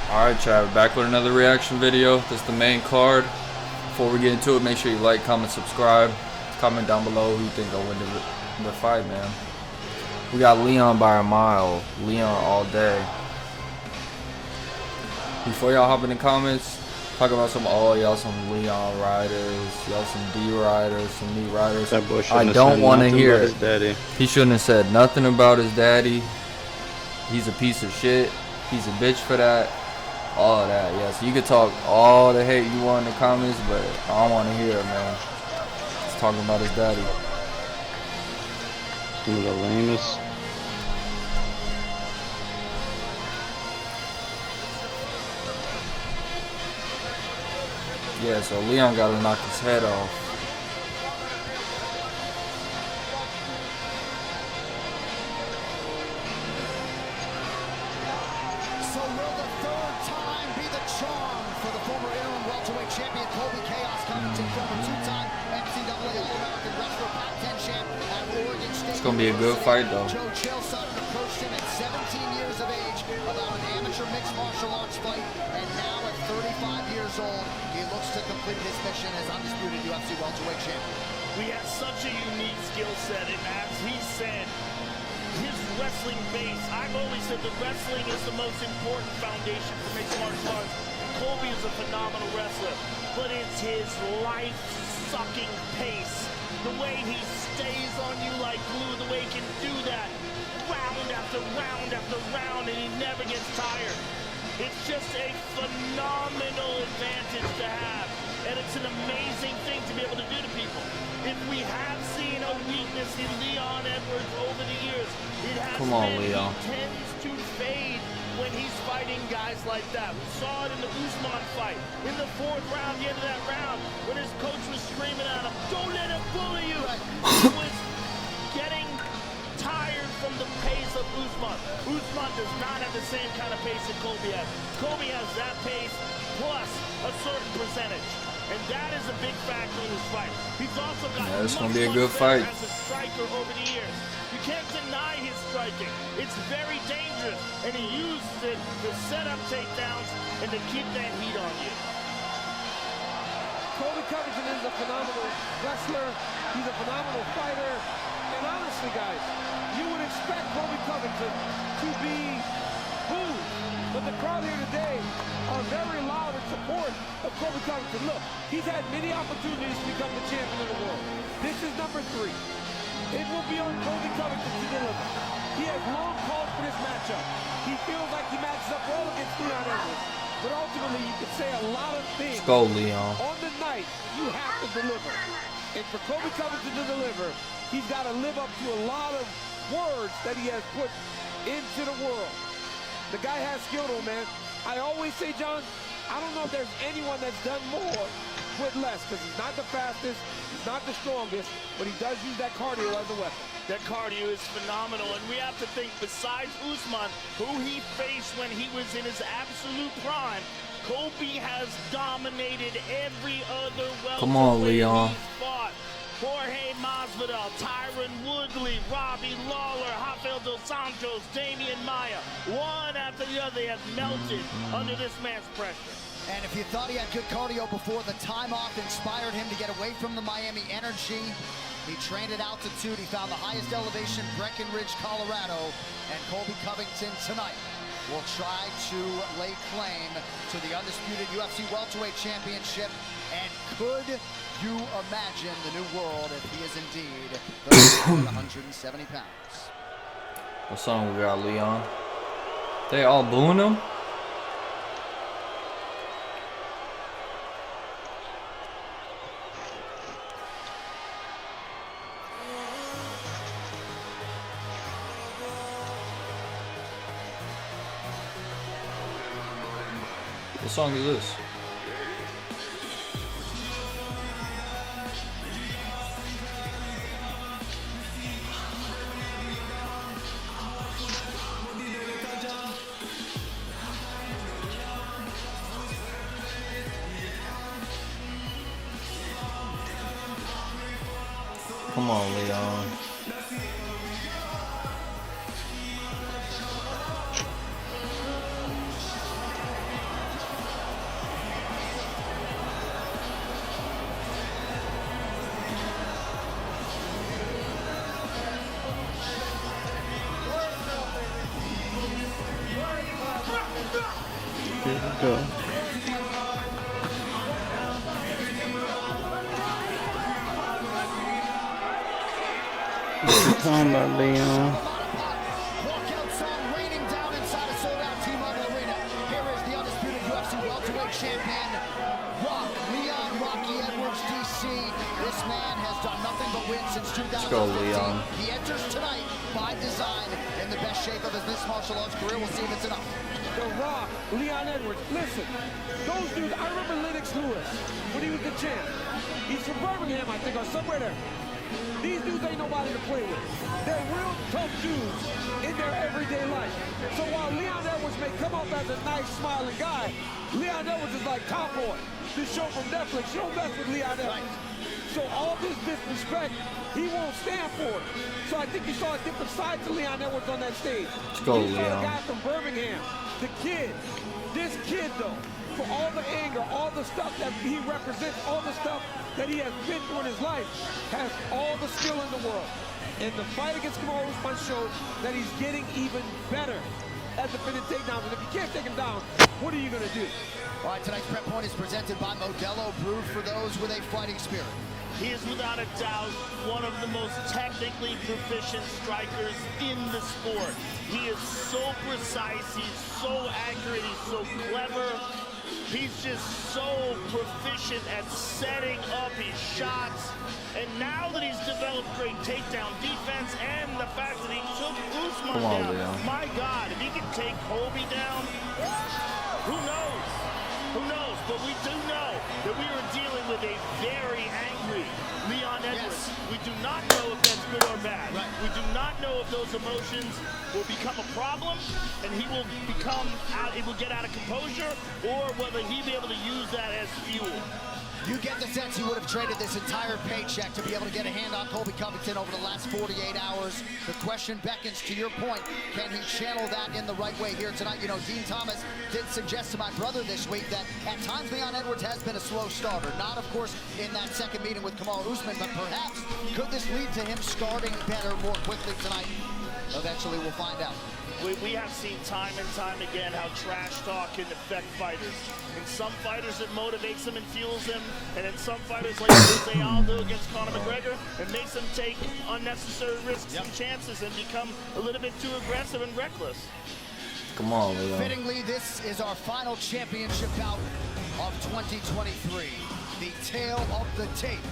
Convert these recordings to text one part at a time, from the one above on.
Alright, Chad, back with another reaction video. This is the main card. Before we get into it, make sure you like, comment, subscribe. Comment down below who you think will win the fight, man. We got Leon by a mile. Leon all day. Before y'all hop in the comments, talk about y'all some Leon riders, y'all some D riders, some meat riders. That boy I don't want to hear his daddy. He shouldn't have said nothing about his daddy. He's a piece of shit. He's a bitch for that. All of that, yeah. So you could talk all the hate you want in the comments, but I don't want to hear it, man. He's talking about his daddy. Some of the lamest. Yeah, so Leon got to knock his head off. So will the third time be the charm for the former interim welterweight champion Covington, former two-time NCAA All-American wrestler, Pac-10 champ at Oregon State. It's gonna be a good fight, though. Joe Chael Sutton approached him at 17 years of age about an amateur mixed martial arts fight, and now at 35 years old, he looks to complete his mission as undisputed UFC welterweight champion. We have such a unique skill set, and as he said, his wrestling base, I've always said that wrestling is the most important foundation for mixed martial arts. Colby is a phenomenal wrestler, but it's his life-sucking pace. The way he stays on you like glue, the way he can do that round after round after round, and he never gets tired. It's just a phenomenal advantage to have, and it's an amazing thing to be able to do to people. If we have seen a weakness in Leon Edwards over the years, it has been Leon. He tends to fade when he's fighting guys like that. We saw it in the Usman fight. In the fourth round, the end of that round, when his coach was screaming at him, "Don't let him bully you!" He was getting tired from the pace of Usman. Usman does not have the same kind of pace that Colby has. Colby has that pace plus a certain percentage. And that is a big factor in this fight. He's also got It's gonna be a good fight. as a striker over the years. You can't deny his striking. It's very dangerous, and he uses it to set up takedowns and to keep that heat on you. Colby Covington is a phenomenal wrestler. He's a phenomenal fighter. And honestly, guys, you would expect Colby Covington to be booed. But the crowd here today are very loud in support of Colby Covington. Look, he's had many opportunities to become the champion of the world. This is number 3. It will be on Colby Covington to deliver. He has long called for this matchup. He feels like he matches up well against Leon Edwards. But ultimately, you can say a lot of things. Let's go, Leon. On the night, you have to deliver. And for Colby Covington to deliver, he's got to live up to a lot of words that he has put into the world. The guy has skill, though, man. I always say, John, I don't know if there's anyone that's done more with less, because he's not the fastest, he's not the strongest, but he does use that cardio as a weapon. That cardio is phenomenal, and we have to think, besides Usman, who he faced when he was in his absolute prime, Colby has dominated every other welterweight Come on, Leon. he's fought. Jorge Masvidal, Tyron Woodley, Robbie Lawler, Rafael Dos Santos, Damian Maia. One after the other, they have melted under this man's pressure. And if you thought he had good cardio before, the time off inspired him to get away from the Miami energy. He trained at altitude. He found the highest elevation, Breckenridge, Colorado. And Colby Covington tonight will try to lay claim to the undisputed UFC welterweight championship. And could you imagine the new world if he is indeed the 170 pounds? What song we got, Leon? They all booing him? What song is this? Come on, Leon. Here we go. What you talking about, Leon? Walkout song raining down inside a sold-out T-Mobile Arena. Here is the undisputed UFC welterweight champion, Leon Rocky Edwards, DC. This man has done nothing but win since 2015. Let's go, Leon. He enters tonight by design in the best shape of his mixed martial arts career. We'll see if it's enough. The Rock, Leon Edwards. Listen, those dudes, I remember Lennox Lewis when he was the champ. He's from Birmingham, I think, or somewhere there. These dudes ain't nobody to play with. They're real tough dudes in their everyday life. So while Leon Edwards may come off as a nice, smiling guy, Leon Edwards is like Top Boy, this show from Netflix. You don't mess with Leon Edwards. So all this disrespect, he won't stand for it. So I think you saw a different side to Leon Edwards on that stage. Let's go, you saw Leon. a guy from Birmingham, the kid. This kid, though, for all the anger, all the stuff that he represents, all the stuff that he has been through in his life, has all the skill in the world. And the fight against Kamaru Usman showed that he's getting even better at defending takedowns. And if you can't take him down, what are you going to do? All right, tonight's prep point is presented by Modelo, brewed for those with a fighting spirit. He is without a doubt one of the most technically proficient strikers in the sport. He is so precise, he's so accurate, he's so clever. He's just so proficient at setting up his shots. And now that he's developed great takedown defense and the fact that he took Usman down, Leon. my God, if he can take Colby down, who knows? Who knows? But we do know that we are dealing with a very angry Leon Edwards. Yes. We do not know if that's good or bad. Right. We do not know if those emotions will become a problem and he will it will get out of composure, or whether he'll be able to use that as fuel. You get the sense he would have traded this entire paycheck to be able to get a hand on Colby Covington over the last 48 hours. The question beckons, to your point, can he channel that in the right way here tonight? You know, Dean Thomas did suggest to my brother this week that at times Leon Edwards has been a slow starter. Not, of course, in that second meeting with Kamaru Usman, but perhaps could this lead to him starting better more quickly tonight? Eventually, we'll find out. We have seen time and time again how trash talk can affect fighters. In some fighters, it motivates them and fuels them, and in some fighters, like Jose Aldo against Conor McGregor, it makes them take unnecessary risks and chances and become a little bit too aggressive and reckless. Come on, Leon. Fittingly, this is our final championship bout of 2023. The tale of the tape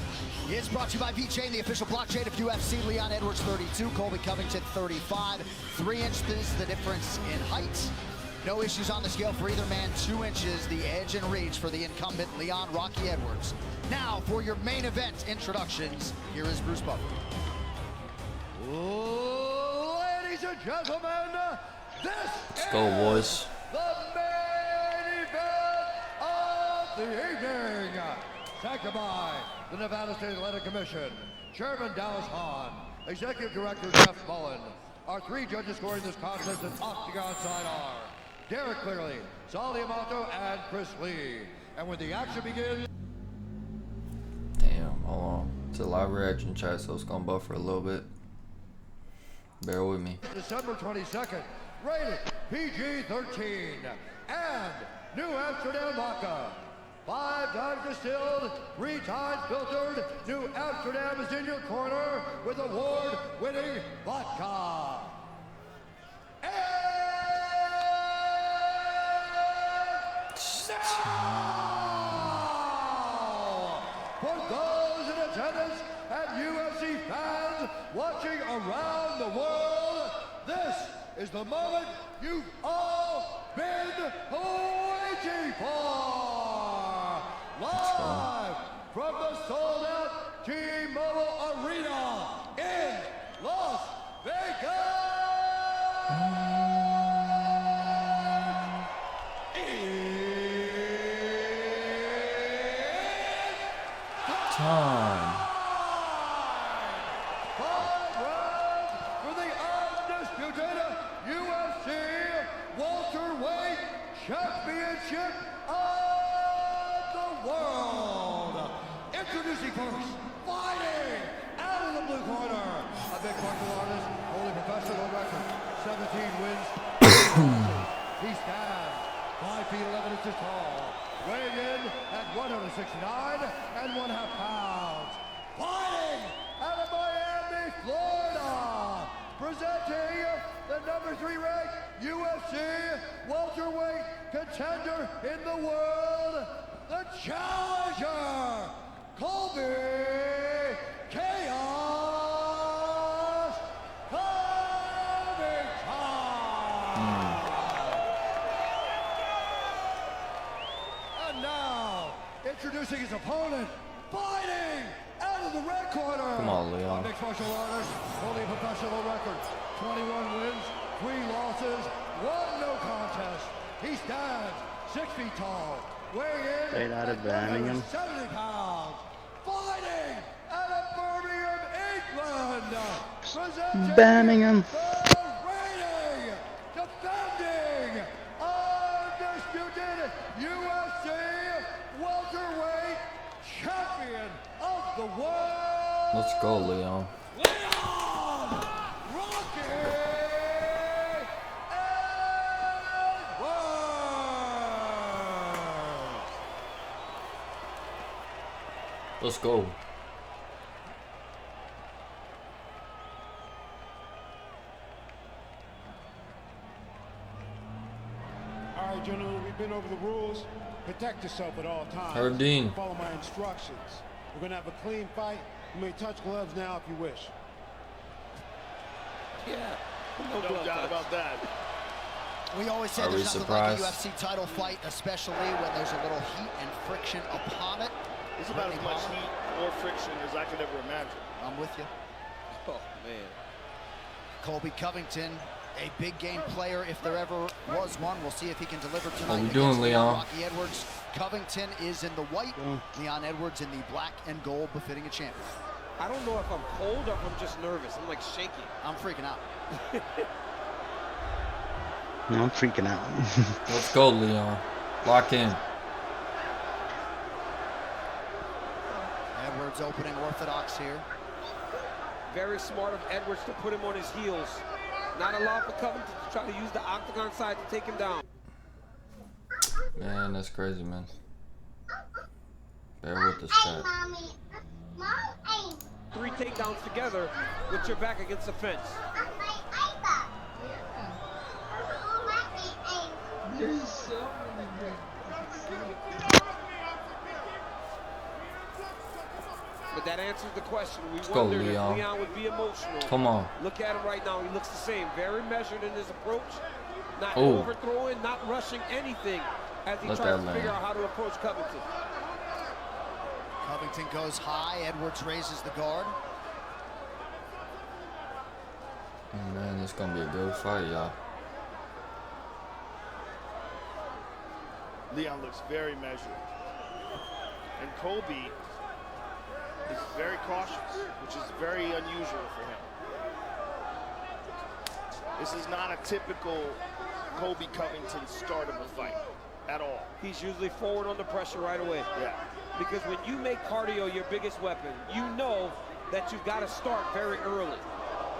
is brought to you by VeChain, the official blockchain of UFC. Leon Edwards 32, Colby Covington 35. 3 inches the difference in height. No issues on the scale for either man. 2 inches the edge and reach for the incumbent Leon Rocky Edwards. Now for your main event introductions, here is Bruce Buffer. Ladies and gentlemen, Let's go, boys. the main event of the evening. Seconded by the Nevada State Athletic Commission, Chairman Dallas Hahn, Executive Director Jeff Mullen. Our 3 judges scoring this contest in octagon side are Derek Clearly, Sal Diamato, and Chris Lee. And when the action begins... Damn, hold on. It's a live reaction chat, so it's gonna buffer a little bit. Bear with me. December 22nd, rated PG-13, and New Amsterdam vodka. 5 times distilled, 3 times filtered, New Amsterdam is in your corner with award-winning vodka. And now, for those in attendance and UFC fans watching around the world, this is the moment you've all been waiting for. Live from the sold-out T-Mobile Arena in Las Vegas. Time. 5 rounds for the undisputed UFC welterweight championship of the world. Introducing first, fighting out of the blue corner, a big martial artist, holding professional record, 17 wins. He stands 5 feet 11 inches tall, weighing in at 169.5 pounds. Fighting out of Miami, Florida, presenting the #3 ranked UFC welterweight contender in the world, the challenger, Colby Chaos Covington. And now, introducing his opponent, fighting out of the red corner. Come on, Leon. Mixed martial artist, holding a professional record, 21 wins, 3 losses, 1 no contest. He stands 6 feet tall, weighing in Straight out of at Birmingham. 170 pounds. Fighting out of Birmingham, England. Presenting Birmingham. the reigning, defending, undisputed UFC welterweight champion of the world. Let's go, Leon. Leon Rocky Edwards. Let's go. All right, gentlemen, we've been over the rules. Protect yourself at all times. Herb Dean. Follow my instructions. We're going to have a clean fight. You may touch gloves now if you wish. Yeah. No doubt about that. We always say Are we there's nothing like a surprised? UFC title fight, especially when there's a little heat and friction upon it. It's about as much heat or friction as I could ever imagine. I'm with you. Oh, man. Colby Covington, a big game player if there ever was one. We'll see if he can deliver tonight. How we against doing, Leon? Rocky Edwards. Covington is in the white. Leon Edwards in the black and gold, befitting a champion. I don't know if I'm cold or if I'm just nervous. I'm like shaking. I'm freaking out. No, I'm freaking out. Let's go, Leon. Lock in. Edwards opening orthodox here. Very smart of Edwards to put him on his heels. Not allow for Covington to try to use the octagon side to take him down. Man, that's crazy, man. Bear with us, chat. 3 takedowns together with your back against the fence. But that answers the question. We go, wondered if Leon. Leon would be emotional. Come on. Look at him right now. He looks the same. Very measured in his approach. Not Oh. overthrowing, not rushing anything as he Let tries that to figure land. out how to approach Covington. Covington goes high. Edwards raises the guard. Oh, man, it's gonna be a good fight, y'all. Leon looks very measured. And Colby is very cautious, which is very unusual for him. This is not a typical Colby Covington start of a fight at all. He's usually forward under pressure right away. Yeah. Because when you make cardio your biggest weapon, you know that you've got to start very early.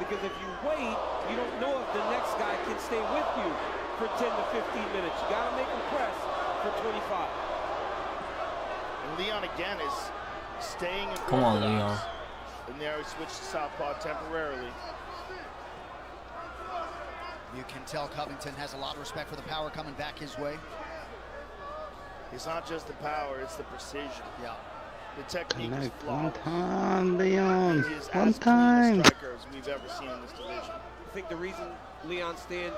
Because if you wait, you don't know if the next guy can stay with you for 10 to 15 minutes. You got to make him press for 25. And Leon again is staying in Come on, orthodox. Leon. And there he switched to southpaw temporarily. You can tell Covington has a lot of respect for the power coming back his way. It's not just the power, it's the precision. Yeah. The technique is Connect one flawless. time, Leon. He is One as clean a time. striker as we've ever seen in this division. I think the reason Leon's staying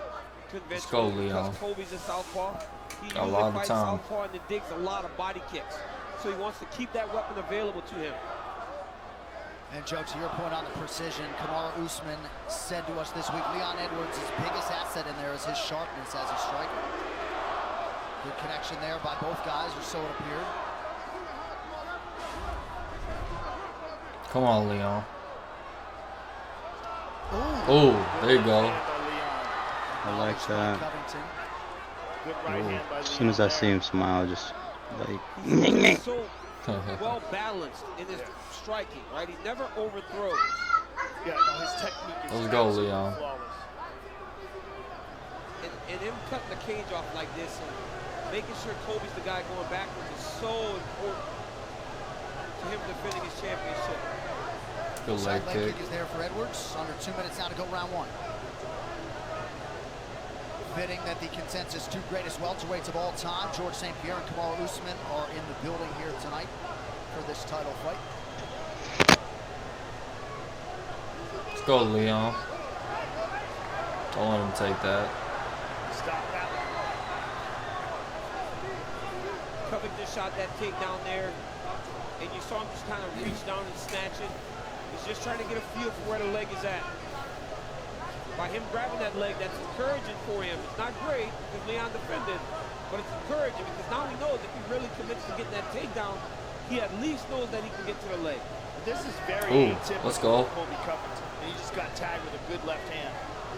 convinced go, is because Leon. Colby's a southpaw. He A usually lot of fights time. southpaw and then digs a lot of body kicks. So he wants to keep that weapon available to him. And Joe, to your point on the precision, Kamara Usman said to us this week, Leon Edwards' biggest asset in there is his sharpness as a striker. Good connection there by both guys, or so it appeared. Come on, Leon. Oh, there you go. Hand by Leon. I like that. Covington. Good right hand by Leon. As soon as I there. see him smile, just like. He's so well balanced in his striking, right? He never overthrows. Yeah, no, his technique is Let's go, absolutely Leon. flawless. And And him cutting the cage off like this and making sure Colby's the guy going backwards is so important to him defending his championship. Good leg Side leg kick. kick is there for Edwards. Under 2 minutes now to go round one. Fitting that the consensus two greatest welterweights of all time, George St. Pierre and Kamaru Usman, are in the building here tonight for this title fight. Let's go, Leon. Don't let him take that. Stop that. Covington shot that takedown there, and you saw him just kind of reach down and snatch it. He's just trying to get a feel for where the leg is at. By him grabbing that leg, that's encouraging for him. It's not great because Leon defended, but it's encouraging because now he knows if he really commits to getting that takedown, he at least knows that he can get to the leg. This is very atypical let's go. of Colby Covington. And he just got tagged with a good left hand.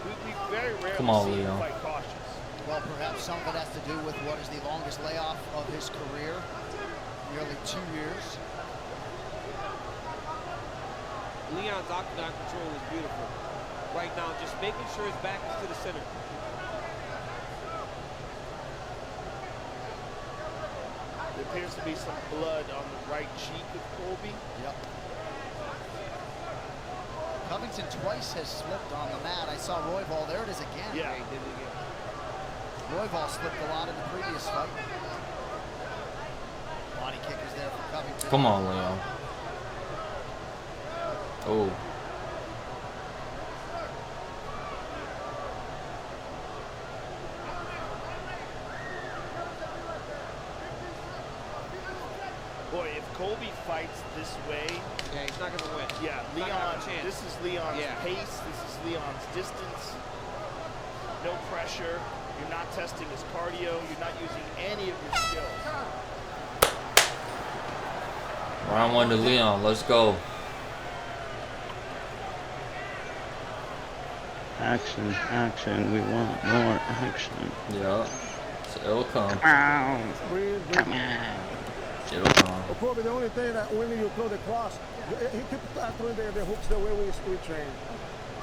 We very rarely Come on, see him Leon. fight cautious. Well, perhaps some of it has to do with what is the longest layoff of his career, nearly 2 years. Leon's octagon control is beautiful. Right now, just making sure his back is to the center. There appears to be some blood on the right cheek of Colby. Yep. Covington twice has slipped on the mat. I saw Royval. There it is again. Yeah. He did it again. Royval slipped a lot in the previous fight. Body kick is there for Covington. Come on, Leon. Oh. Boy, if Colby fights this way, Yeah, he's not going to win. yeah, He's not gonna have Leon, a chance. this is Leon's Yeah. pace, this is Leon's distance. No pressure. You're not testing his cardio. You're not using any of your skills. Round one to Leon. Let's go. Action, action. We want more action. Yeah. So it'll come. Breathe, breathe. Come on. It'll come. Well, probably the only thing that when you throw the cross, he keeps throwing the hooks the way we train.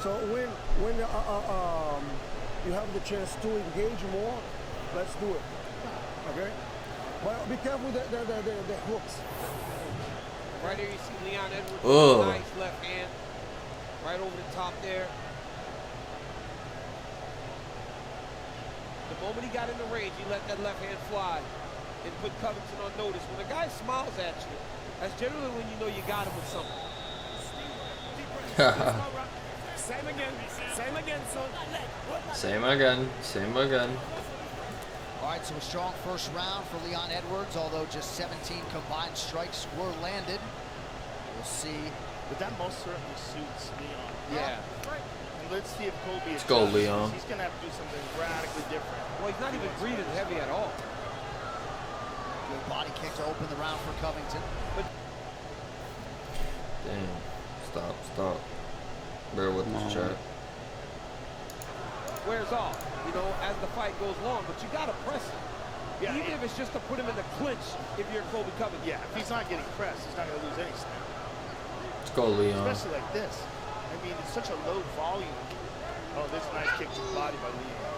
So when you have the chance to engage more, let's do it. Okay? But be careful with the hooks. Right here, you see Leon Edwards. Ugh. Nice left hand. Right over the top there. The moment he got in the range, he let that left hand fly and put Covington on notice. When a guy smiles at you, that's generally when you know you got him with something. Same again. Same again, son. Same again. Same again. All right, so a strong first round for Leon Edwards, although just 17 combined strikes were landed. We'll see. But that most certainly suits Leon. Yeah. And let's see if Colby Let's go, adjusts. Leon. He's going to have to do something radically different. Well, he's not even breathing heavy at all. Good body kick to open the round for Covington. Damn. Stop. Bear with this chat. Wears off, you know, as the fight goes long, but you got to press him. Yeah, Even if it's just to put him in the clinch if you're Colby Covington. Yeah, if he's not getting pressed, he's not going to lose any snap. Let's go, Leon. Especially like this. I mean, it's such a low volume. Oh, this nice kick to the body by Leon.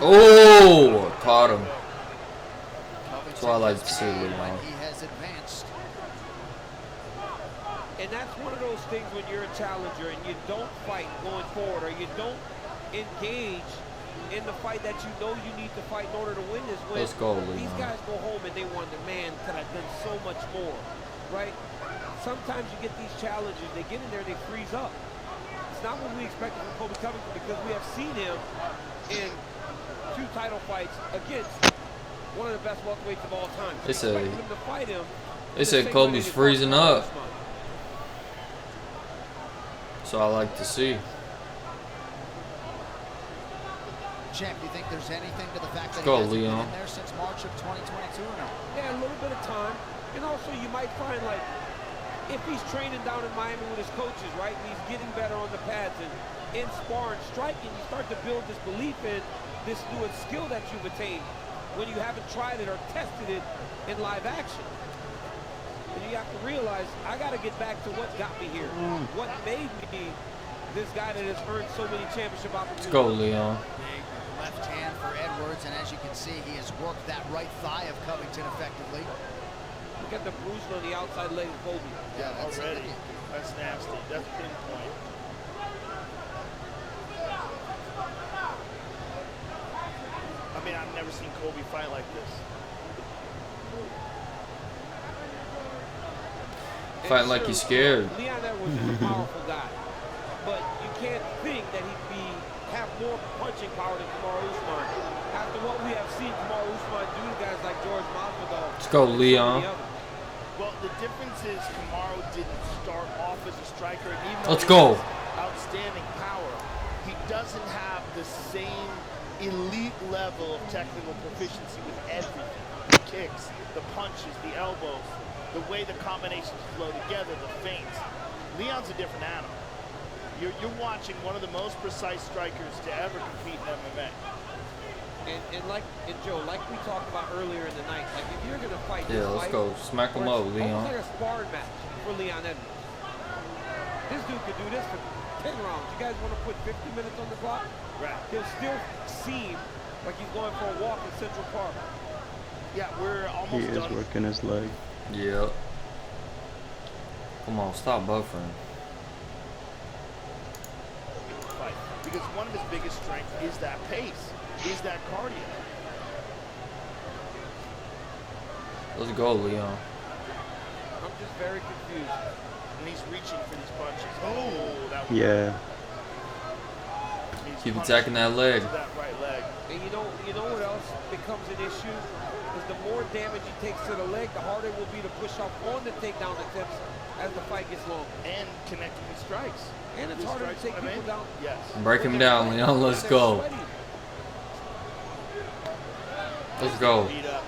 Oh, caught him. Covington what I like has to see, paid Leon. when he has advanced. And that's one of those things when you're a challenger and you don't fight going forward, or you don't engage in the fight that you know you need to fight in order to win this win. Let's go, These Leon. guys go home and they wonder, man, could I have done so much more, right? Sometimes you get these challenges, they get in there, they freeze up. It's not what we expected from Colby Covington because we have seen him in 2 title fights against one of the best welterweights of all time. They So said- expecting him to fight him They the said same way Colby's they did freezing Covington up. this month. So I like to see. Champ, do you think there's anything to the fact that Go, he hasn't Leon. been in there since March of 2022 or no? Yeah, a little bit of time. And also you might find, like, if he's training down in Miami with his coaches, right, and he's getting better on the pads and in sparring, striking, you start to build this belief in this new skill that you've attained when you haven't tried it or tested it in live action. And you have to realize, I got to get back to what got me here. What made me this guy that has earned so many championship opportunities. Let's go, Leon. Big left hand for Edwards, and as you can see, he has worked that right thigh of Covington effectively. Look at the bruising on the outside leg of Colby. Yeah, that's Already. That's nasty. That's pinpoint. I mean, I've never seen Colby fight like this. Fighting like he's scared. Leon Edwards is a powerful guy, but you can't think that he'd have more punching power than Kamaru Usman. After what we have seen Kamaru Usman do to guys like George Masvidal. Let's go, Leon. Well, the difference is Kamaru didn't start off as a striker, and even Let's though he go. has outstanding power, he doesn't have the same elite level of technical proficiency with everything. The kicks, the punches, the elbows, the way the combinations flow together, the feints. Leon's a different animal. You're watching one of the most precise strikers to ever compete in MMA. And Joe, like we talked about earlier in the night, like if you're gonna fight this Let's fight, go. Smack him up, almost Leon. like a sparring match for Leon Edwards. This dude could do this for 10 rounds. You guys want to put 50 minutes on the clock? Right. He'll still seem like he's going for a walk in Central Park. Yeah, we're almost He is done. working his leg. Yep. Come on, stop buffering. Fight. Because one of his biggest strengths is that pace, is that cardio. Let's go, Leon. I'm just very confused. And he's reaching for these punches. Oh, that was Yeah. he's Keep punching attacking that leg. to that right leg. And you know what else becomes an issue? Is the more damage he takes to the leg, the harder it will be to push off on the takedown attempts as the fight gets longer. And connecting the strikes. And it's These harder to strikes, take people down. Yes. Break him down, Leon. Let's go. Let's go. Beat up.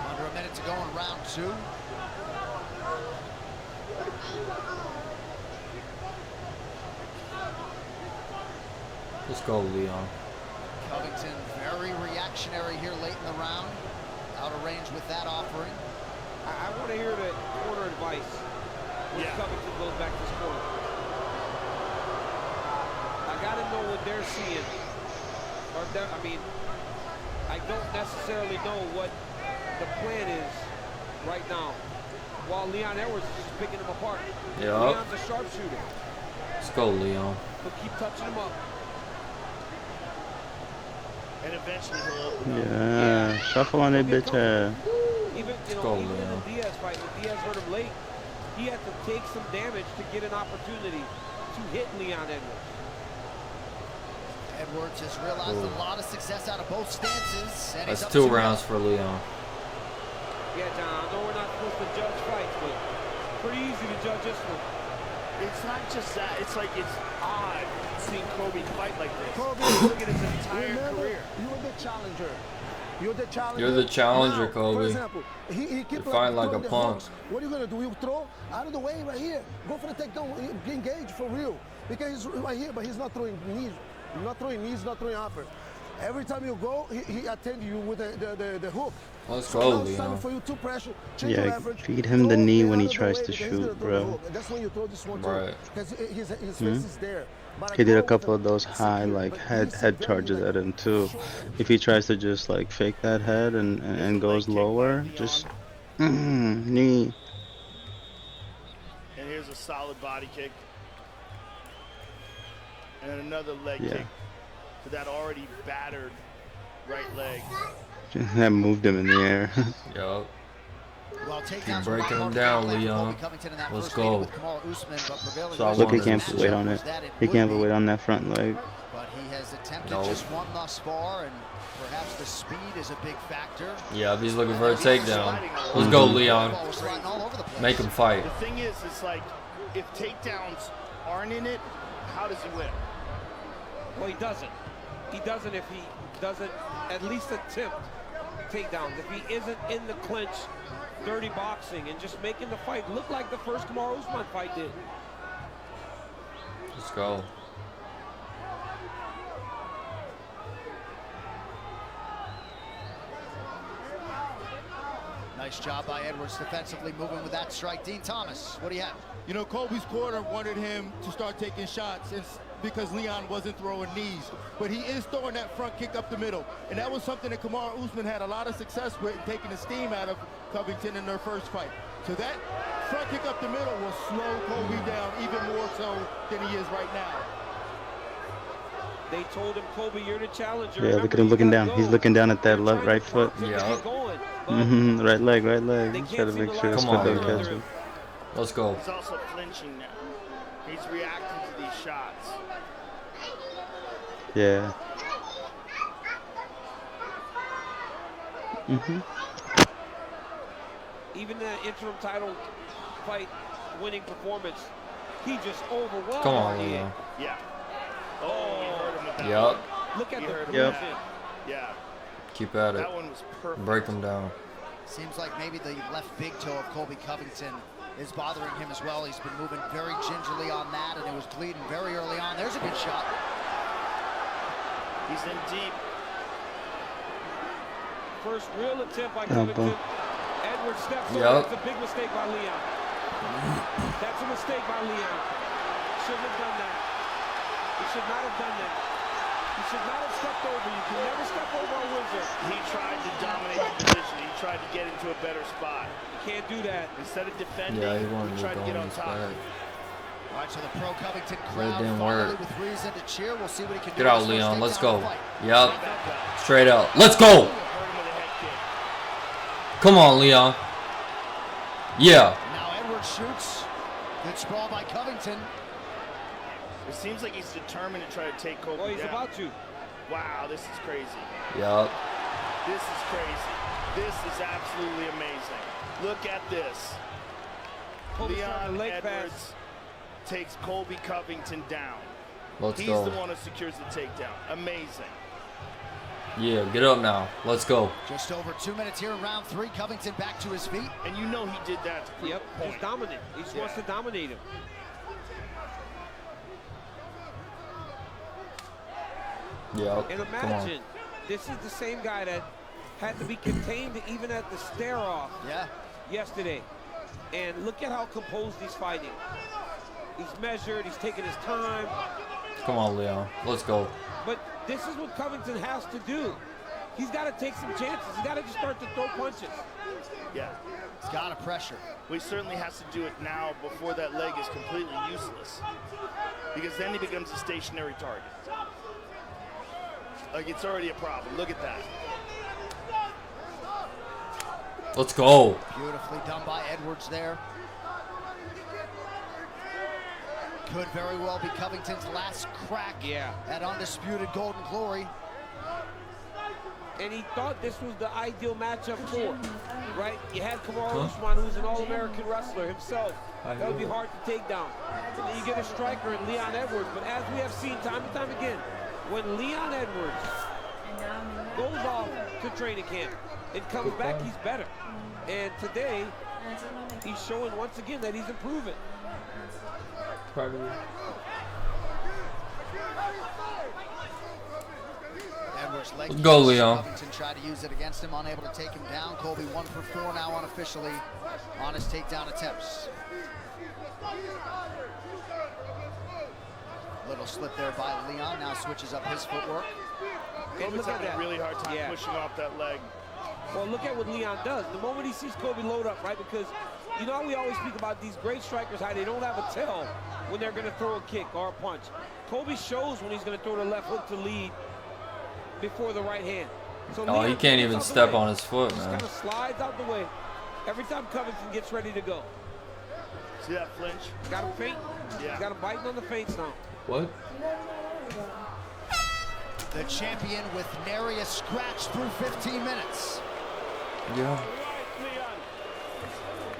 Under a minute to go in round two. Let's go, Leon. Covington very reactionary here late in the round. Out of range with that offering. I want to hear the corner advice when Covington goes back to his corner. I got to know what they're seeing. I mean, I don't necessarily know what the plan is right now. While Leon Edwards is just picking him apart. Yep. Leon's a sharpshooter. Let's go, Leon. He'll keep touching him up. And eventually he'll open up. Yeah. Shuffle on that bitch ass. Even, go, even in Leon. the Diaz fight, when Diaz hurt him late, he had to take some damage to get an opportunity to hit Leon Edwards. Edwards has realized a lot of success out of both stances. And That's he's up 2 2-0. rounds for Leon. Yeah, John, I know we're not supposed to judge fights, but pretty easy to judge this one. It's not just that. It's like it's odd seeing Kobe fight like this. Kobe, Look at his entire remember, career. you're the challenger. You're the challenger. You're the challenger, Now, Kobe. For example, he keep You're fighting like throwing a the punk. hooks. What are you gonna do? You throw out of the way right here. Go for the takedown. Engage for real. Because he's right here, but he's not throwing knees. Not throwing knees. Not throwing upper. Every time you go, he attend you with the hook. Let's So go, now it's time Leon. for you to pressure. Change your Yeah, leverage. feed him the Throw knee it when he out of the tries way to because he's shoot, gonna throw the bro. hook. That's when you throw this one Right. because his face is there. But He did a go couple with of those high secure, like but head he's head very, charges like, at him too. short. If he tries to just like fake that head and goes lower, just knee. And here's a solid body kick. And another leg Yeah. kick to that already battered right leg. That moved him in the air. Yup. Well, Keep takedowns breaking were him not down, part of the Leon. Colby Covington in that Let's first meeting go. with Kamaru Usman, but prevailing So I wisdom Look, he wanted can't of put the weight matchup on was it. that He would can't put be. weight on that front leg. But he has attempted No. just one thus far, and perhaps the speed is a big factor. Yeah, he's looking for a takedown. Let's go, Leon. Ball was sliding all over the place. Make him fight. The thing is, it's like, if takedowns aren't in it, how does he win? Well, he doesn't. He doesn't if he doesn't at least attempt takedowns. If he isn't in the clinch, dirty boxing, and just making the fight look like the first Kamaru Usman fight did. Let's go. Nice job by Edwards defensively, moving with that strike. Dean Thomas, what do you have? You know, Colby's corner wanted him to start taking shots because Leon wasn't throwing knees. But he is throwing that front kick up the middle. And that was something that Kamaru Usman had a lot of success with, taking the steam out of Covington in their first fight. So that front kick up the middle will slow Colby down even more so than he is right now. They told him, Colby, you're the challenger. Yeah, look at him looking down. He's looking down at that left, right foot. Yeah. Right leg, right leg. Try to make sure his Come foot on, don't man. catch him. Let's go. He's also flinching now. He's reacting to these shots. Yeah. Even that interim title fight winning performance, he just overwhelmed Come on, RDA. Leon. Yeah. Oh, he hurt him with that Yup. one. Look at He the hurt him. Yep. vision. Yeah. Keep at it. That one was perfect. Break him down. Seems like maybe the left big toe of Colby Covington is bothering him as well. He's been moving very gingerly on that, and it was bleeding very early on. There's a good shot. He's in deep. First real attempt by Elbow. Covington. Edwards steps over. Yup. That's a big mistake by Leon. That's a mistake by Leon. Shouldn't have done that. He should not have done that. He should not have stepped over. You can never step over a wizard. He tried to dominate the position. He tried to get into a better spot. Can't do that. Instead of defending, Yeah, he wanted to tried go to get on on his top. back. All right, so the pro Covington But it crowd didn't finally work. with reason to cheer. We'll see what he can do. Get out, in his first Leon. Let's takedown go. of the fight. Yup. Back up. Straight out. Let's go. Hurt him with a head kick. Come on, Leon. Yeah. Now Edwards shoots. Good sprawl by Covington. It seems like he's determined to try to take Colby Oh, he's down. about to. Wow, this is crazy. Yup. This is crazy. This is absolutely amazing. Look at this. Colby's trying to Leon leg Edwards pass. takes Colby Covington down. Let's He's go. the one who secures the takedown. Amazing. Yeah, get up now. Let's go. Just over 2 minutes here in round 3. Covington back to his feet. And you know he did that to prove Yep, a he's point. dominant. He just wants to dominate him. Yup. And Come on. imagine, this is the same guy that had to be contained even at the stare-off Yeah. yesterday. And look at how composed he's fighting. He's measured, he's taking his time. Come on, Leon. Let's go. But this is what Covington has to do. He's got to take some chances. He's got to just start to throw punches. Yeah. He's got to pressure. Well, he certainly has to do it now before that leg is completely useless. Because then he becomes a stationary target. Like, it's already a problem. Look at that. Let's go. Beautifully done by Edwards there. Could very well be Covington's last crack at undisputed Golden Glory. And he thought this was the ideal matchup for him, right? You had Kamaru Usman, who's an All-American wrestler himself. That would be hard to take down. And then you get a striker in Leon Edwards. But as we have seen time and time again, when Leon Edwards goes off to training camp and comes back, he's better. And today, he's showing once again that he's improving. Edwards leg Let's go, kicks. Leon. Covington tried to use it against him, unable to take him down. Colby 1 for 4 now unofficially on his takedown attempts. Little slip there by Leon, now switches up his footwork. And Colby's look at having that. a really hard time pushing off that leg. Well, look at what Leon does. The moment he sees Colby load up, right? Because you know how we always speak about these great strikers, how they don't have a tell when they're going to throw a kick or a punch. Colby shows when he's going to throw the left hook to lead before the right hand. So Oh, he can't even step on his foot, Just man. kind of slides out the way every time Covington gets ready to go. See that flinch? Got him feint. Yeah. Got him biting on the feints now. What? The champion with nary a scratch through 15 minutes. Yeah.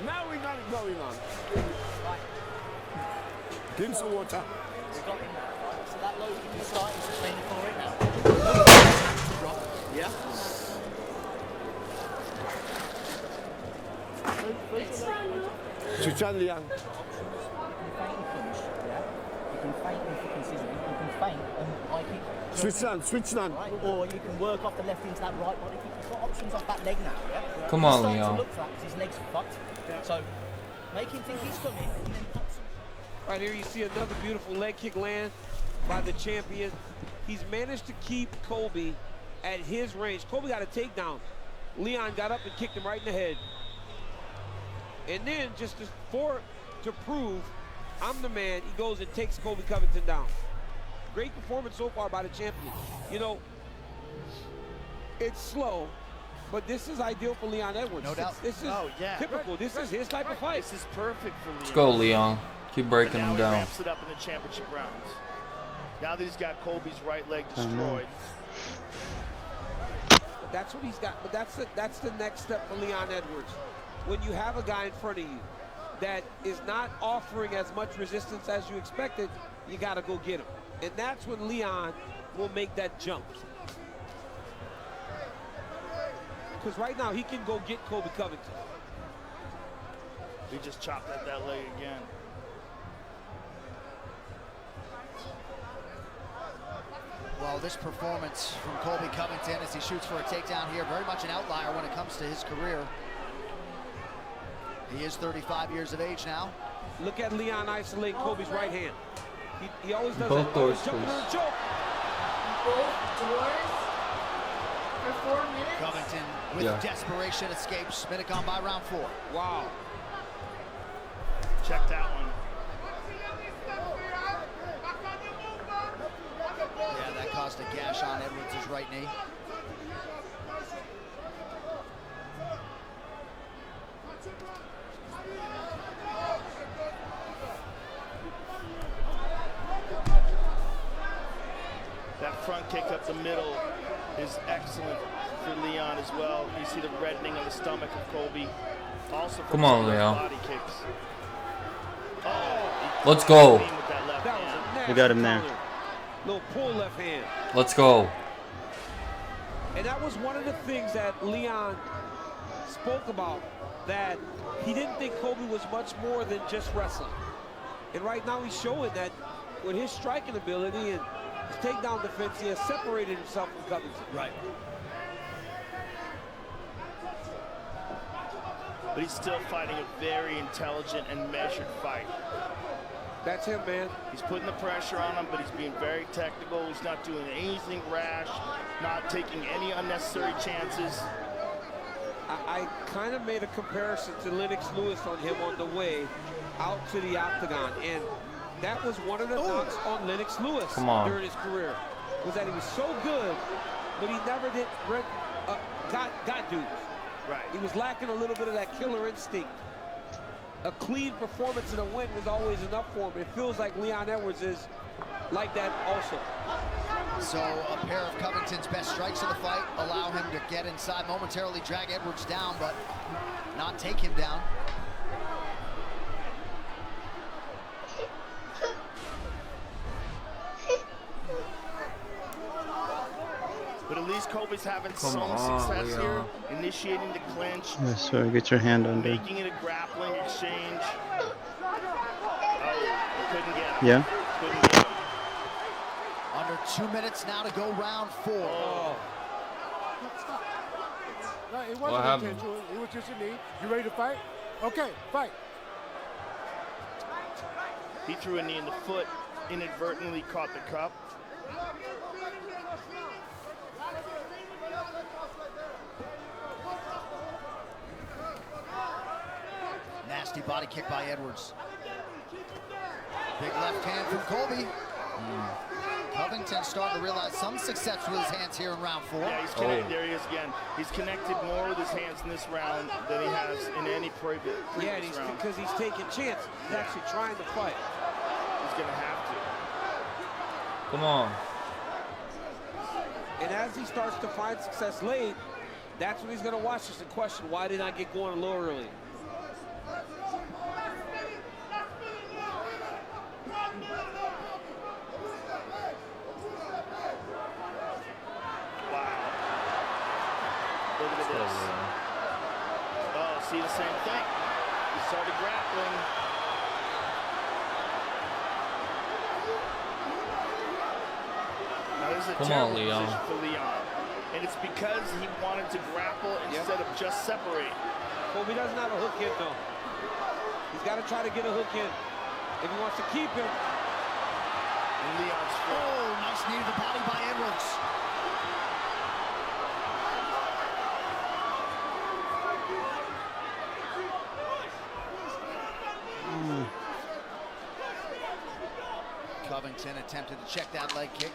Now we got it going on. Give him some water. So that load can be starting to train for it now. Yeah. Chuchan Liang. can feint with fucking scissors. You can feint and high kick. Switch stand. Right? Or you can work off the left into that right body kick. You've got options off that leg now. Yeah? Come He's on, starting Leon. to look for that because his legs are fucked. So make him think he's coming and then pops him. Right here you see another beautiful leg kick land by the champion. He's managed to keep Colby at his range. Colby got a takedown. Leon got up and kicked him right in the head. And then just to prove I'm the man, he goes and takes Colby Covington down. Great performance so far by the champion. You know, it's slow, but this is ideal for Leon Edwards. No doubt. This is typical. This is his type of fight. This is perfect for Leon. Let's go, Leon. Keep breaking Now him he down. ramps it up in the championship rounds. Now that he's got Colby's right leg destroyed. That's what he's got, but that's the next step for Leon Edwards. When you have a guy in front of you that is not offering as much resistance as you expected, you got to go get him. And that's when Leon will make that jump. Because right now he can go get Colby Covington. He just chopped at that leg again. Well, this performance from Colby Covington as he shoots for a takedown here, very much an outlier when it comes to his career. He is 35 years of age now. Look at Leon isolate Colby's right hand. He always does Both that. doors, Jumping please. on a choke. Both doors for 4 minutes. Covington with desperation escapes. Minute gone by, round 4. Wow. Check that one. Yeah, that caused a gash on Edwards' right knee. That front kick up the middle is excellent for Leon as well. You see the reddening of the stomach of Colby. Also Come on, from Leon. body kicks. Oh, Let's go. with that left That was hand. a nasty We got him there. counter. Little pull left hand. Let's go. And that was one of the things that Leon spoke about, that he didn't think Colby was much more than just wrestling. And right now he's showing that with his striking ability and his takedown defense, he has separated himself from Covington. Right. But he's still fighting a very intelligent and measured fight. That's him, man. He's putting the pressure on him, but he's being very technical. He's not doing anything rash, not taking any unnecessary chances. I kind of made a comparison to Lennox Lewis on him on the way out to the octagon, and that was one of the knocks on Lennox Lewis during his career, was that he was so good, but he never did got dudes. Right. He was lacking a little bit of that killer instinct. A clean performance and a win was always enough for him. It feels like Leon Edwards is like that also. So a pair of Covington's best strikes of the fight allow him to get inside, momentarily drag Edwards down, but not take him down. But at least Colby's having some success here, initiating the clinch, Yes, sir. Get your hand under. making it a grappling exchange. Oh, couldn't get him. Yeah. Couldn't get him. Under 2 minutes now to go, round 4. Oh. No, it What wasn't happened? intentional. It was just a knee. You ready to fight? Okay, fight. He threw a knee in the foot, inadvertently caught the cup. Nasty body kick by Edwards. Big left hand from Colby. Covington starting to realize some success with his hands here in round 4. Yeah, he's connected. There he is again. He's connected more with his hands in this round than he has in any previous Yeah, and round. because he's taking chances. He's actually trying to fight. He's going to have to. Come on. And as he starts to find success late, that's when he's going to watch this and question, why did I get going a little early? Look at this. Oh, see the same thing. He started grappling. This is a Come terrible on, Leon. position for Leon. And it's because he wanted to grapple instead of just separate. Colby doesn't have a hook in, though. He's got to try to get a hook in if he wants to keep him. And Leon's Oh, nice knee to the body by Edwards. Covington attempted to check that leg kick.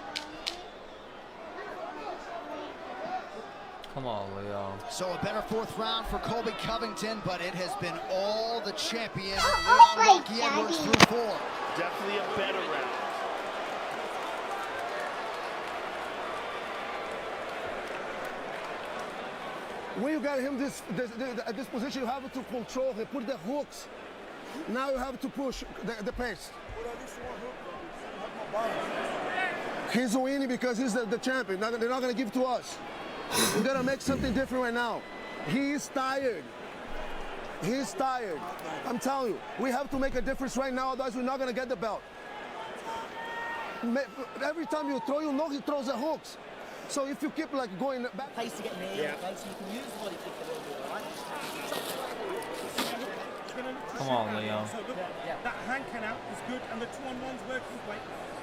Come on, Leon. So a better fourth round for Colby Covington, but it has been all the champion, Leon Rocky Edwards, through 4. definitely a better round. When you got him at this position, you have to control him, put the hooks. Now you have to push the pace. He's winning because he's the champion. They're not going to give to us. We got to make something different right now. He's tired. He's tired. I'm telling you, we have to make a difference right now, otherwise we're not going to get the belt. Every time you throw, you know he throws the hooks. So if you keep like going back, Place to get near, okay, so you can use the body kick a little bit, all right? Come on, Leon. So look, that hand can out is good, and the 2-on-1's working great.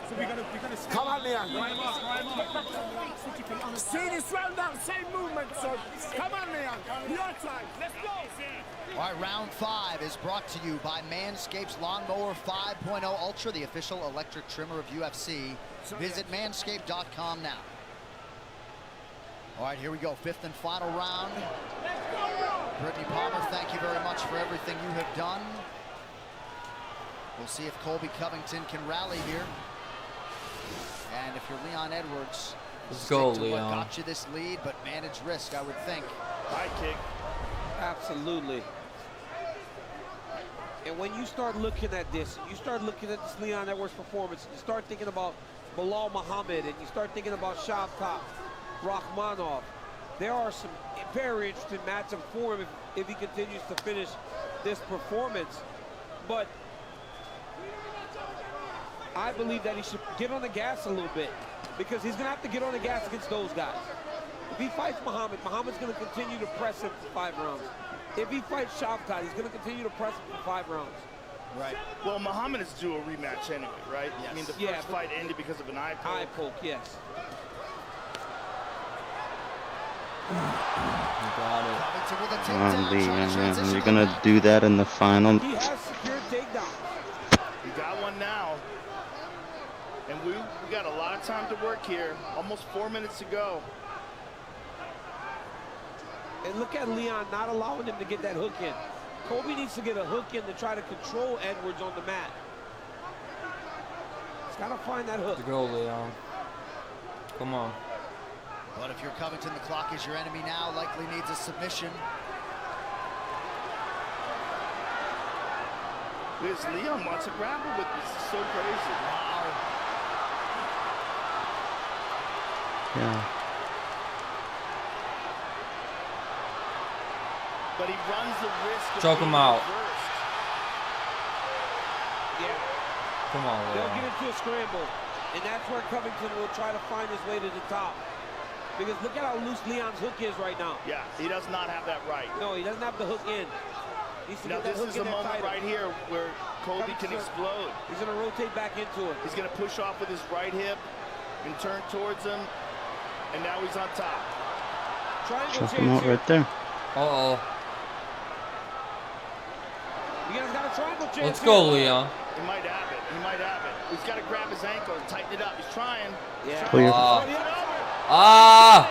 So we gotta come on, Leon. See this round out, same movement, so come on, Leon. Your time. Let's go. All right, round 5 is brought to you by Manscaped's Lawnmower 5.0 Ultra, the official electric trimmer of UFC. Visit manscaped.com now. All right, here we go, 5th and final round. Brittany Palmer, thank you very much for everything you have done. We'll see if Colby Covington can rally here. And if you're Leon Edwards, let's go, stick to Leon. What got you this lead, but manage risk, I would think. High kick. Absolutely. And when you start looking at this, you start looking at this Leon Edwards performance, you start thinking about Bilal Muhammad, and you start thinking about Shavkat Rakhmonov. There are some very interesting matchups for him if he continues to finish this performance. But I believe that he should get on the gas a little bit, because he's going to have to get on the gas against those guys. If he fights Muhammad, Muhammad's going to continue to press him for 5 rounds. If he fights Shavkat, he's going to continue to press him for 5 rounds. Right. Well, Muhammad is due a rematch anyway, right? Yes. I mean, the first fight ended because of an eye poke. Eye poke, yes. Got it. Covington with a Come on, takedown, trying to Leon. transition You're to gonna the back. do that in the final. He has secured takedown. You got one now. And we got a lot of time to work here. Almost 4 minutes to go. And look at Leon not allowing him to get that hook in. Colby needs to get a hook in to try to control Edwards on the mat. He's got to find that hook. Let's go, Leon. Come on. But if you're Covington, the clock is your enemy now. Likely needs a submission. This Leon wants to grapple with this. It's so crazy. Yeah. But he runs the risk of Choke him being out. reversed. Yeah. Come on, They'll Leon. get into a scramble. And that's where Covington will try to find his way to the top. Because look at how loose Leon's hook is right now. Yeah, he does not have that right. No, he doesn't have the hook in. He needs to Now get that this hook is in the there moment tighter. right here where Colby can explode. He's going to rotate back into it. He's going to push off with his right hip and turn towards him. And now he's on top. Triangle Check him out chance here. right there. Uh-oh. Leon's got a triangle chance. Let's go, here. Leon. He might have it. He might have it. He's got to grab his ankle and tighten it up. He's trying. Yeah. Clear. Ah!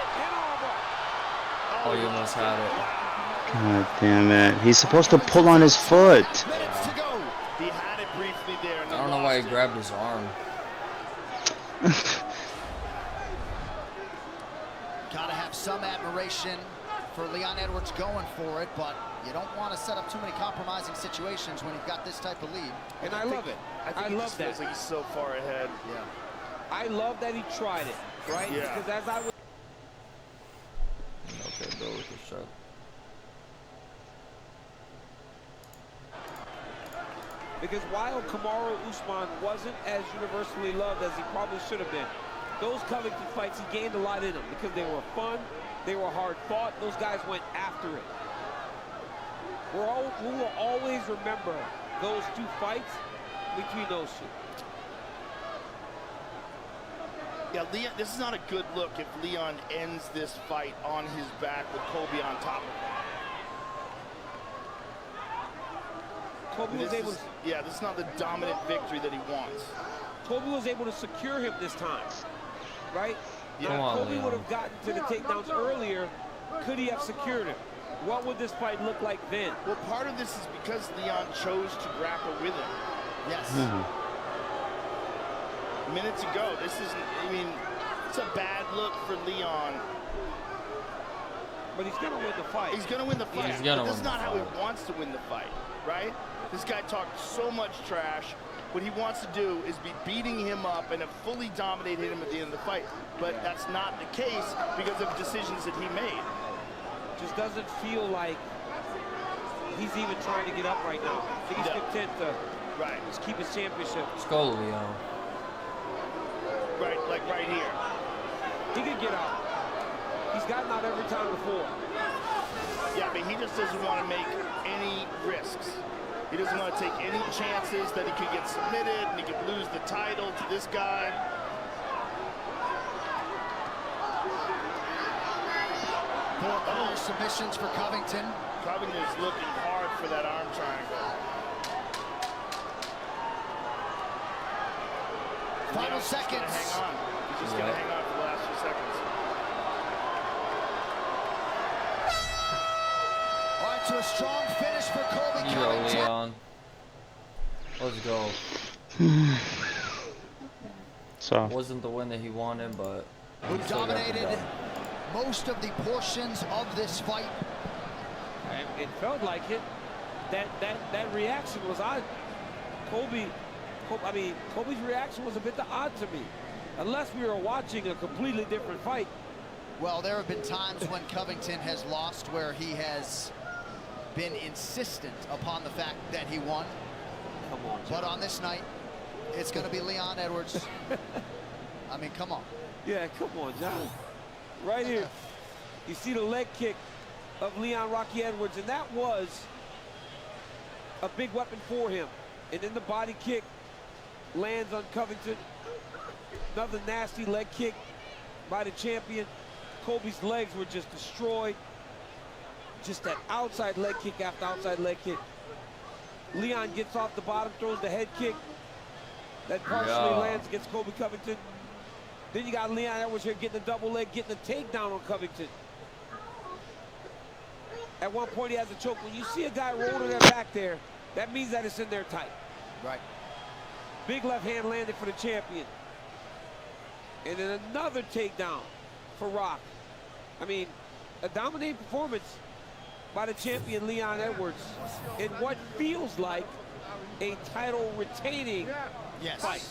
Oh, you almost had it. God damn it. He's supposed to pull on his foot. Minutes to go. He had it briefly there. And I don't know why he grabbed his arm. Gotta have some admiration for Leon Edwards going for it, but you don't want to set up too many compromising situations when you've got this type of lead. And I love it. I love just feels that. like he's so far ahead. Yeah. I love that he tried it, right? Yeah. Because as I was Okay, go with the shot. Because while Kamaru Usman wasn't as universally loved as he probably should have been, those Covington fights, he gained a lot in them because they were fun, they were hard fought. Those guys went after it. We will always remember those two fights between those two. Yeah, Leon, this is not a good look if Leon ends this fight on his back with Colby on top of him. Colby was able to... Yeah, this is not the dominant victory that he wants. Colby was able to secure him this time, right? Yeah. If Colby would have gotten to the takedowns earlier, could he have secured him? What would this fight look like then? Well, part of this is because Leon chose to grapple with him. Yes. Minutes ago, this isn't, I mean, it's a bad look for Leon. But he's going to win the fight. He's going to win the fight. He's gonna but this win is not the how he fight. wants to win the fight, right? This guy talked so much trash. What he wants to do is be beating him up and have fully dominated him at the end of the fight. But that's not the case because of decisions that he made. Just doesn't feel like he's even trying to get up right now. I think he's content to just keep his championship. Let's go, Leon. Right, like right here. He could get out. He's gotten out every time before. Yeah, but he just doesn't want to make any risks. He doesn't want to take any chances that he could get submitted and he could lose the title to this guy. Four submissions for Covington. Covington's looking hard for that arm triangle. Final seconds. Hang on. He's just going to hang on for the last few seconds. All right, to a strong finish for Colby Covington. Leon. Let's go. So Wasn't the win that he wanted, but Who dominated most of the portions of this fight. It felt like it. That reaction was odd. Colby's reaction was a bit odd to me. Unless we were watching a completely different fight. Well, there have been times when Covington has lost where he has been insistent upon the fact that he won. Come on, John. But on this night, it's going to be Leon Edwards. I mean, come on. Yeah, come on, John. Right here, you see the leg kick of Leon Rocky Edwards, and that was a big weapon for him. And then the body kick lands on Covington. Another nasty leg kick by the champion. Colby's legs were just destroyed. Just that outside leg kick after outside leg kick. Leon gets off the bottom, throws the head kick. That partially lands against Colby Covington. Then you got Leon Edwards here getting a double leg, getting a takedown on Covington. At one point he has a choke. When you see a guy roll to their back there, that means that it's in there tight. Right. Big left hand landed for the champion. And then another takedown for Rock. I mean, a dominating performance by the champion Leon Edwards in what feels like a title retaining fight.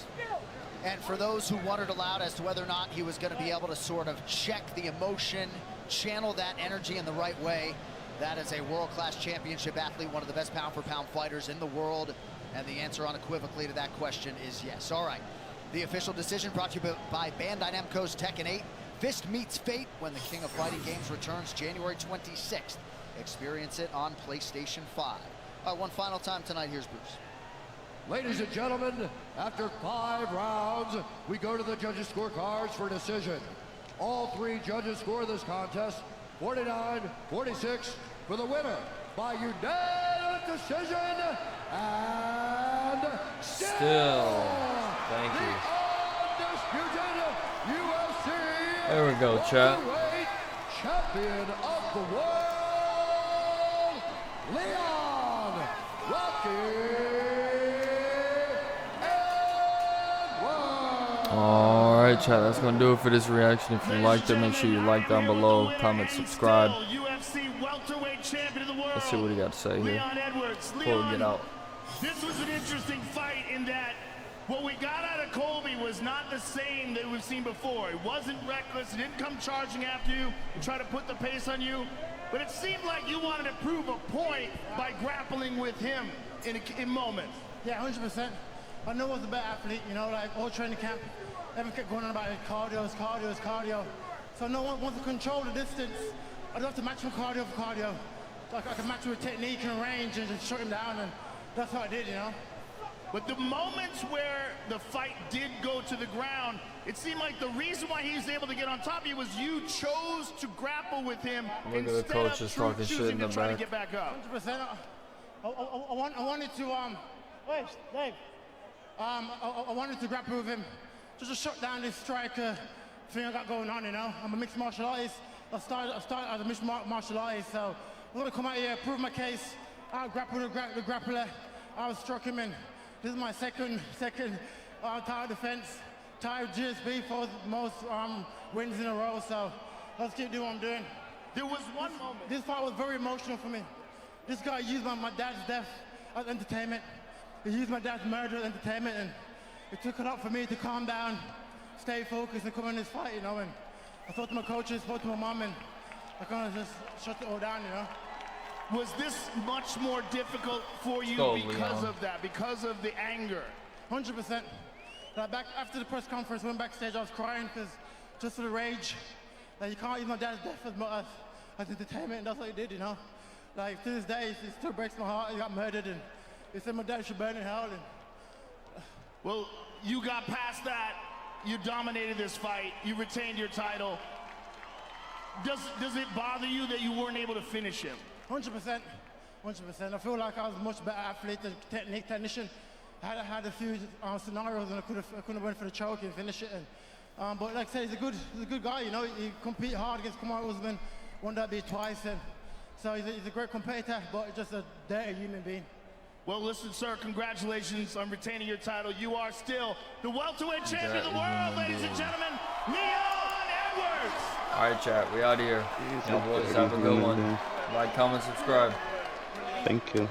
And for those who wondered aloud as to whether or not he was going to be able to sort of check the emotion, channel that energy in the right way, that is a world-class championship athlete, one of the best pound-for-pound fighters in the world. And the answer unequivocally to that question is yes. All right, the official decision brought to you by Bandai Namco's Tekken 8. Fist meets fate when the King of Fighting Games returns January 26th. Experience it on PlayStation 5. All right, one final time tonight. Here's Bruce. Ladies and gentlemen, after 5 rounds, we go to the judges' scorecards for decision. All 3 judges score this contest 49-46 for the winner by unanimous decision, and still, thank you. Undisputed UFC There we go, chat. champion of the world, Leon Rocky. Alright, chat, that's gonna do it for this reaction. If you liked it, make sure you like down below, comment, subscribe. Let's see what he got to say here before we get out. This was an interesting fight in that what we got out of Colby was not the same that we've seen before. It wasn't reckless. It didn't come charging after you and try to put the pace on you. But it seemed like you wanted to prove a point by grappling with him in moments. Yeah, 100%. I know I was a better athlete, you know, like all training camp, everyone kept going on about cardio. So no one wants to control the distance. I'd love to match him cardio for cardio. Like I could match him with technique and range and just shut him down, and that's what I did, you know. But the moments where the fight did go to the ground, it seemed like the reason why he was able to get on top of you was you chose to grapple with him Look at the coach just talking shit in the try to back. get back up. 100%. I wanted to, wait, Dave. I wanted to grapple with him, just to shut down this striker thing I got going on, you know. I'm a mixed martial artist. I started as a mixed martial artist, so I'm gonna come out here, prove my case. I'll grapple the grappler. I struck him in. This is my second title defense. Tied GSP for most wins in a row, so let's keep doing what I'm doing. There was one moment. This fight was very emotional for me. This guy used my dad's death as entertainment. He used my dad's murder as entertainment, and it took a lot for me to calm down, stay focused, and come in this fight, you know. And I spoke to my coaches, spoke to my mom, and I kind of just shut it all down, you know. Was this much more difficult for you because of that, because of the anger? 100%. Like back after the press conference, went backstage, I was crying because just for the rage. Like you can't use my dad's death as entertainment, and that's what he did, you know. Like to this day, it still breaks my heart. He got murdered, and he said my dad should burn in hell. And well, you got past that. You dominated this fight. You retained your title. Does it bother you that you weren't able to finish him? 100%. I feel like I was a much better athlete and technician. I had a few scenarios, and I could have went for the choke and finish it. And, but like I said, he's a good guy. You know, he compete hard against Kamaru Usman, won that beat twice, and so he's a great competitor, but just a dirty human being. Well, listen, sir, congratulations on retaining your title. You are still the welterweight champion of the world, ladies and gentlemen, Leon Edwards. All right, chat, we out here. Y'all boys have a good one. Like, comment, subscribe. Thank you.